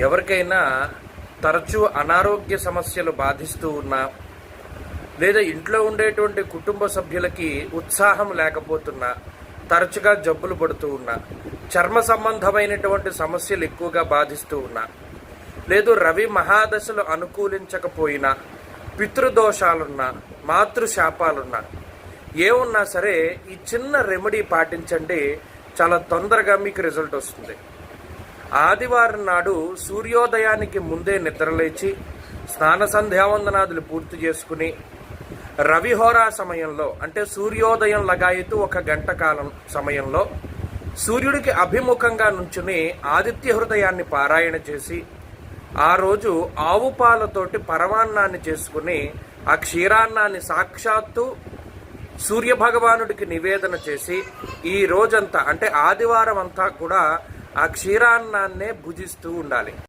ఎవరికైనా తరచూ అనారోగ్య సమస్యలు బాధిస్తూ ఉన్నా, లేదా ఇంట్లో ఉండేటువంటి కుటుంబ సభ్యులకి ఉత్సాహం లేకపోతున్నా, తరచుగా జబ్బులు పడుతూ ఉన్నా, చర్మ సంబంధమైనటువంటి సమస్యలు ఎక్కువగా బాధిస్తూ ఉన్నా, లేదు రవి మహాదశలు అనుకూలించకపోయినా, పితృదోషాలున్నా, మాతృశాపాలున్నా, ఏమున్నా సరే ఈ చిన్న రెమెడీ పాటించండి, చాలా తొందరగా మీకు రిజల్ట్ వస్తుంది. ఆదివారం నాడు సూర్యోదయానికి ముందే నిద్రలేచి స్నాన సంధ్యావందనాదులు పూర్తి చేసుకుని రవిహోరా సమయంలో, అంటే సూర్యోదయం లగాయతు 1 గంట కాలం సమయంలో సూర్యుడికి అభిముఖంగా నుంచుని ఆదిత్య హృదయాన్ని పారాయణ చేసి ఆ రోజు ఆవు పాలతోటి పరమాన్నాన్ని చేసుకుని ఆ క్షీరాన్నాన్ని సాక్షాత్తు సూర్యభగవానుడికి నివేదన చేసి ఈ రోజంతా అంటే ఆదివారం అంతా కూడా ఆ క్షీరాన్నాన్నే భుజిస్తూ ఉండాలి.